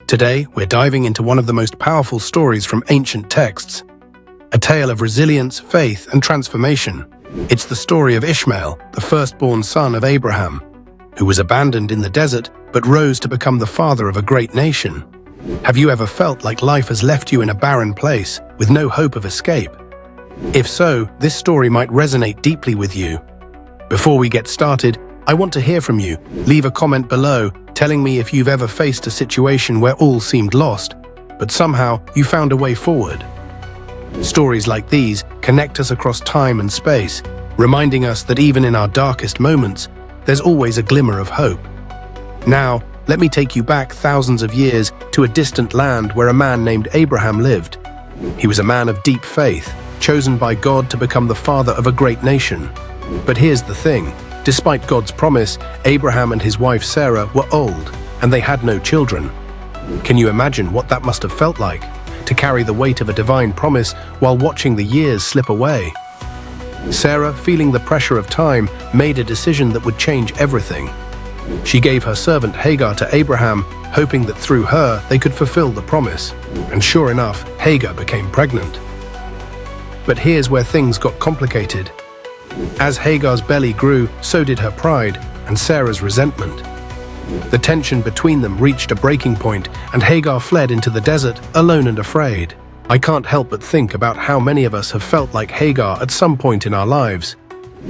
Today, we're diving into one of the most powerful stories from ancient texts, a tale of resilience, faith, and transformation. It's the story of Ishmael, the firstborn son of Abraham, who was abandoned in the desert but rose to become the father of a great nation. Have you ever felt like life has left you in a barren place with no hope of escape? If so, this story might resonate deeply with you. Before we get started, I want to hear from you. Leave a comment below telling me if you've ever faced a situation where all seemed lost, but somehow you found a way forward. Stories like these connect us across time and space, reminding us that even in our darkest moments, there's always a glimmer of hope. Now, let me take you back thousands of years to a distant land where a man named Abraham lived. He was a man of deep faith, chosen by God to become the father of a great nation. But here's the thing. Despite God's promise, Abraham and his wife Sarah were old, and they had no children. Can you imagine what that must have felt like, to carry the weight of a divine promise while watching the years slip away? Sarah, feeling the pressure of time, made a decision that would change everything. She gave her servant Hagar to Abraham, hoping that through her they could fulfill the promise. And sure enough, Hagar became pregnant. But here's where things got complicated. As Hagar's belly grew, so did her pride and Sarah's resentment. The tension between them reached a breaking point, and Hagar fled into the desert, alone and afraid. I can't help but think about how many of us have felt like Hagar at some point in our lives.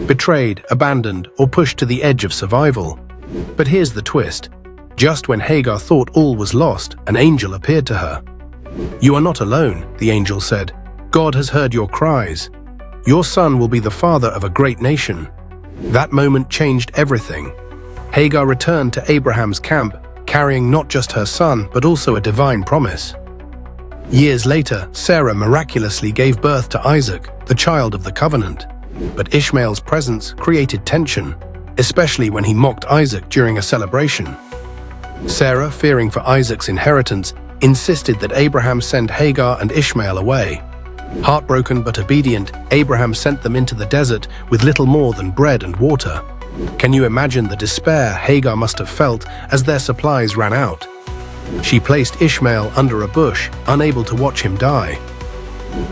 Betrayed, abandoned, or pushed to the edge of survival. But here's the twist. Just when Hagar thought all was lost, an angel appeared to her. "You are not alone," the angel said. "God has heard your cries. Your son will be the father of a great nation." That moment changed everything. Hagar returned to Abraham's camp, carrying not just her son, but also a divine promise. Years later, Sarah miraculously gave birth to Isaac, the child of the covenant. But Ishmael's presence created tension, especially when he mocked Isaac during a celebration. Sarah, fearing for Isaac's inheritance, insisted that Abraham send Hagar and Ishmael away. Heartbroken but obedient, Abraham sent them into the desert with little more than bread and water. Can you imagine the despair Hagar must have felt as their supplies ran out? She placed Ishmael under a bush, unable to watch him die.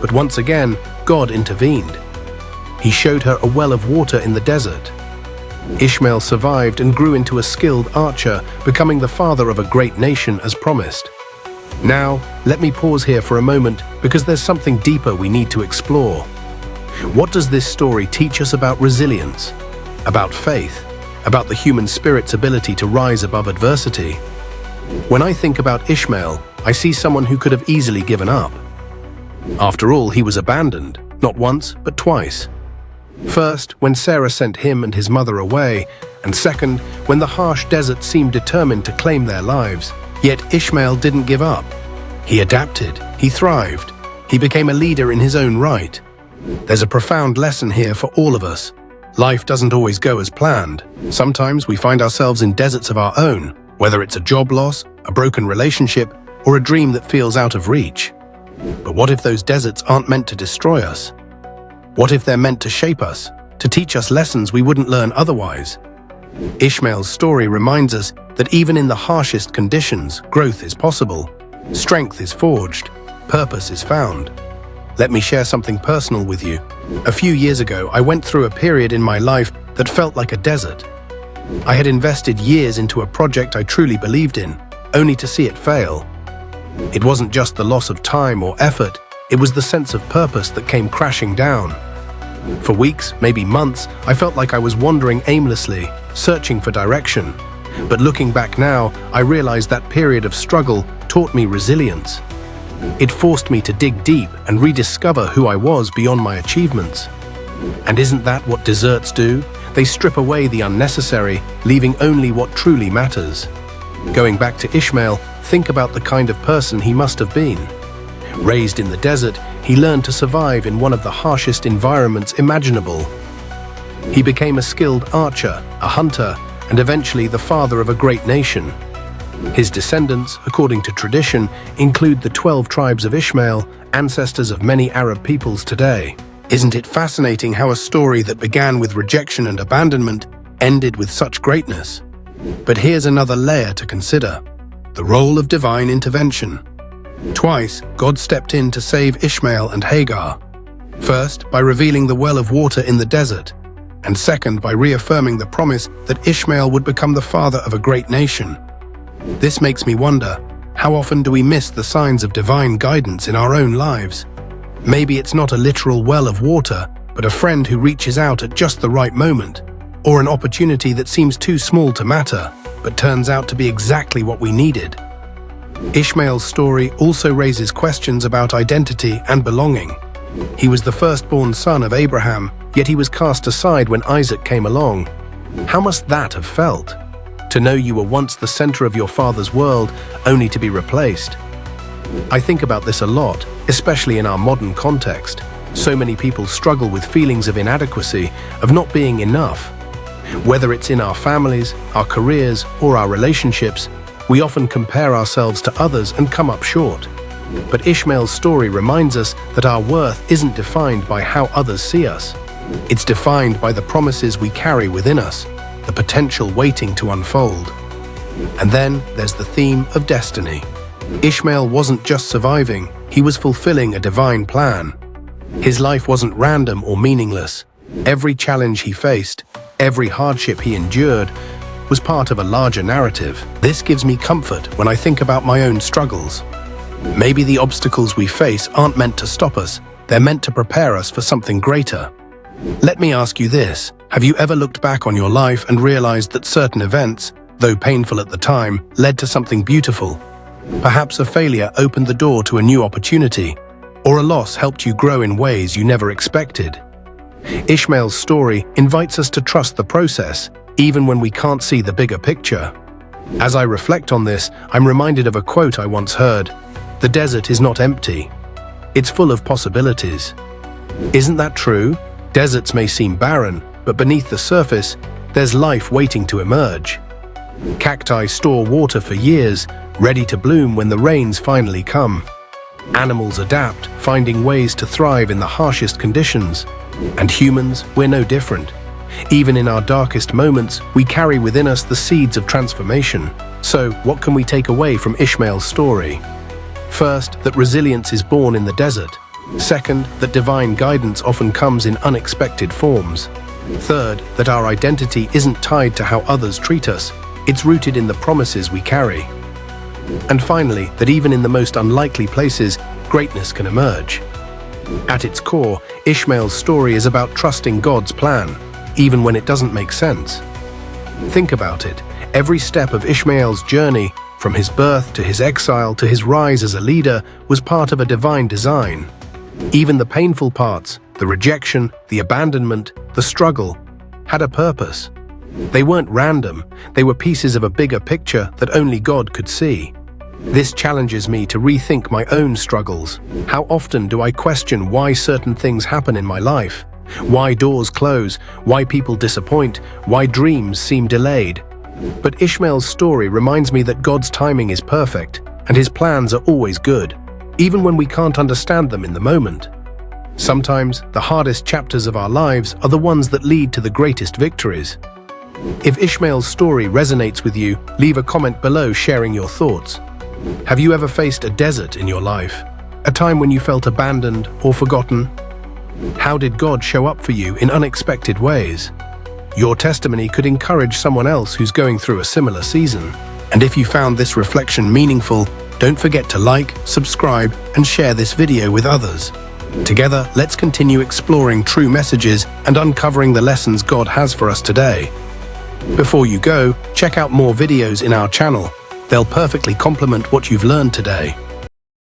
But once again, God intervened. He showed her a well of water in the desert. Ishmael survived and grew into a skilled archer, becoming the father of a great nation as promised. Now, let me pause here for a moment because there's something deeper we need to explore. What does this story teach us about resilience, about faith, about the human spirit's ability to rise above adversity? When I think about Ishmael, I see someone who could have easily given up. After all, he was abandoned, not once, but twice. First, when Sarah sent him and his mother away, and second, when the harsh desert seemed determined to claim their lives. Yet Ishmael didn't give up. He adapted, he thrived, he became a leader in his own right. There's a profound lesson here for all of us. Life doesn't always go as planned. Sometimes we find ourselves in deserts of our own, whether it's a job loss, a broken relationship, or a dream that feels out of reach. But what if those deserts aren't meant to destroy us? What if they're meant to shape us, to teach us lessons we wouldn't learn otherwise? Ishmael's story reminds us that even in the harshest conditions, growth is possible, strength is forged, purpose is found. Let me share something personal with you. A few years ago, I went through a period in my life that felt like a desert. I had invested years into a project I truly believed in, only to see it fail. It wasn't just the loss of time or effort, it was the sense of purpose that came crashing down. For weeks, maybe months, I felt like I was wandering aimlessly, searching for direction. But looking back now, I realized that period of struggle taught me resilience. It forced me to dig deep and rediscover who I was beyond my achievements. And isn't that what deserts do? They strip away the unnecessary, leaving only what truly matters. Going back to Ishmael, think about the kind of person he must have been. Raised in the desert, he learned to survive in one of the harshest environments imaginable. He became a skilled archer, a hunter, and eventually the father of a great nation. His descendants, according to tradition, include the 12 tribes of Ishmael, ancestors of many Arab peoples today. Isn't it fascinating how a story that began with rejection and abandonment ended with such greatness? But here's another layer to consider. the role of divine intervention. Twice, God stepped in to save Ishmael and Hagar. First, by revealing the well of water in the desert, and second, by reaffirming the promise that Ishmael would become the father of a great nation. This makes me wonder, how often do we miss the signs of divine guidance in our own lives? Maybe it's not a literal well of water, but a friend who reaches out at just the right moment, or an opportunity that seems too small to matter, but turns out to be exactly what we needed. Ishmael's story also raises questions about identity and belonging. He was the firstborn son of Abraham, yet he was cast aside when Isaac came along. How must that have felt? To know you were once the center of your father's world, only to be replaced. I think about this a lot, especially in our modern context. So many people struggle with feelings of inadequacy, of not being enough. Whether it's in our families, our careers, or our relationships, we often compare ourselves to others and come up short. But Ishmael's story reminds us that our worth isn't defined by how others see us. It's defined by the promises we carry within us, the potential waiting to unfold. And then there's the theme of destiny. Ishmael wasn't just surviving, he was fulfilling a divine plan. His life wasn't random or meaningless. Every challenge he faced, every hardship he endured, was part of a larger narrative. This gives me comfort when I think about my own struggles. Maybe the obstacles we face aren't meant to stop us, they're meant to prepare us for something greater. Let me ask you this, have you ever looked back on your life and realized that certain events, though painful at the time, led to something beautiful? Perhaps a failure opened the door to a new opportunity, or a loss helped you grow in ways you never expected. Ishmael's story invites us to trust the process, even when we can't see the bigger picture. As I reflect on this, I'm reminded of a quote I once heard: "The desert is not empty. It's full of possibilities." Isn't that true? Deserts may seem barren, but beneath the surface, there's life waiting to emerge. Cacti store water for years, ready to bloom when the rains finally come. Animals adapt, finding ways to thrive in the harshest conditions. And humans, we're no different. Even in our darkest moments, we carry within us the seeds of transformation. So, what can we take away from Ishmael's story? First, that resilience is born in the desert. Second, that divine guidance often comes in unexpected forms. Third, that our identity isn't tied to how others treat us. It's rooted in the promises we carry. And finally, that even in the most unlikely places, greatness can emerge. At its core, Ishmael's story is about trusting God's plan, even when it doesn't make sense. Think about it. Every step of Ishmael's journey, from his birth to his exile to his rise as a leader, was part of a divine design. Even the painful parts, the rejection, the abandonment, the struggle, had a purpose. They weren't random, they were pieces of a bigger picture that only God could see. This challenges me to rethink my own struggles. How often do I question why certain things happen in my life? Why doors close? Why people disappoint? Why dreams seem delayed? But Ishmael's story reminds me that God's timing is perfect, and his plans are always good, even when we can't understand them in the moment. Sometimes, the hardest chapters of our lives are the ones that lead to the greatest victories. If Ishmael's story resonates with you, leave a comment below sharing your thoughts. Have you ever faced a desert in your life? A time when you felt abandoned or forgotten? How did God show up for you in unexpected ways? Your testimony could encourage someone else who's going through a similar season. And if you found this reflection meaningful, don't forget to like, subscribe, and share this video with others. Together, let's continue exploring true messages and uncovering the lessons God has for us today. Before you go, check out more videos in our channel. They'll perfectly complement what you've learned today.